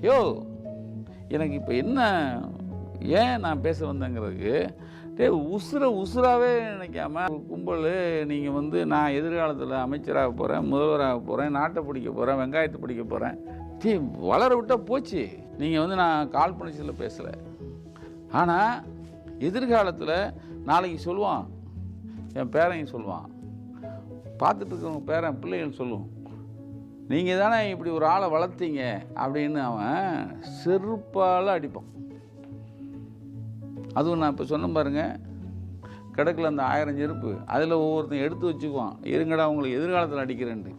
யோ எனக்கு இப்போ என்ன ஏன் நான் பேச வந்தேங்கிறதுக்கு உசுராகவே நினைக்காம கும்பல் நீங்கள் வந்து நான் எதிர்காலத்தில் அமைச்சராக போகிறேன், முதல்வராக போகிறேன், நாட்டை பிடிக்க போகிறேன், வெங்காயத்தை பிடிக்க போகிறேன், வளர விட்டால் போச்சு. நீங்கள் வந்து நான் காழ்ப்புணர்ச்சியில் பேசலை. ஆனால் எதிர்காலத்தில் நாளைக்கு சொல்லுவான், என் பேரன் சொல்லுவான், பார்த்துட்டு இருக்கிறவங்க பேரன் பிள்ளைகள் சொல்லுவோம், நீங்கள் தானே இப்படி ஒரு ஆளை வளர்த்தீங்க அப்படின்னு அவன் செருப்பால் அடிப்பான். அதுவும் நான் இப்போ சொன்ன பாருங்க, கிடக்கில் அந்த 1000 செருப்பு, அதில் ஒவ்வொருத்தன் எடுத்து வச்சுக்குவான், இருங்கடா உங்களுக்கு எதிர்காலத்தில் அடிக்கிறேன்ட்டு.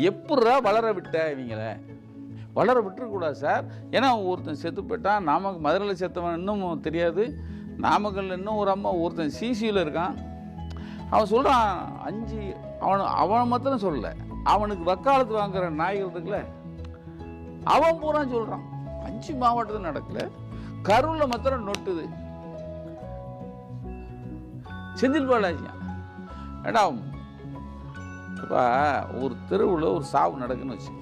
எப்படா வளர விட்ட இவங்கள? வளர விட்டுறக்கூடாது சார். ஏன்னா ஒருத்தன் செத்து போயிட்டான். மதுரையில் செத்தவன் இன்னும் தெரியாது, நாமக்கல்ல இன்னும் ஒரு அம்மா ஒருத்தன் சிசியில் இருக்கான். அவன் சொல்கிறான் 5 அவனை மாத்திரம் சொல்லலை, அவனுக்கு வக்காலத்து வாங்குற நாய்கள் இருக்குல்ல, அவன் பூரா சொல்கிறான் 5 மாவட்டத்தில் நடக்கல, கரூரில் மாத்திரம் நொட்டுது. செந்தில் பாலாஜி ஏடா இப்போ ஒரு தெருவில் ஒரு சாவு நடக்குன்னு வச்சு,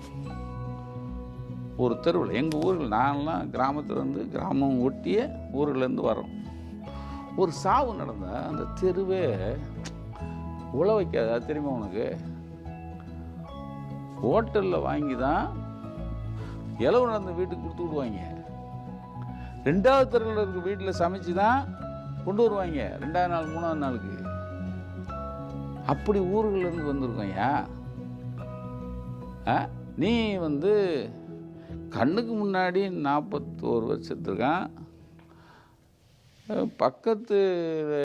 ஒரு தெருவில் எங்கள் ஊரில் நான்லாம் கிராமத்துலேருந்து கிராமம் ஒட்டிய ஊர்களேருந்து வரோம், ஒரு சாவு நடந்தால் அந்த தெருவே உழ வைக்காது. அது தெரியுமா உனக்கு? ஹோட்டலில் வாங்கி தான் இலவு நடந்த வீட்டுக்கு கொடுத்து விடுவாங்க. 2வது தெருவில் இருக்க வீட்டில் சமைச்சு தான் கொண்டு வருவாங்க 2வது நாள் 3வது நாளுக்கு. அப்படி ஊர்கள்லேருந்து வந்திருக்கோம்யா. நீ வந்து கண்ணுக்கு முன்னாடி 41 வருஷத்துக்கான் பக்கத்து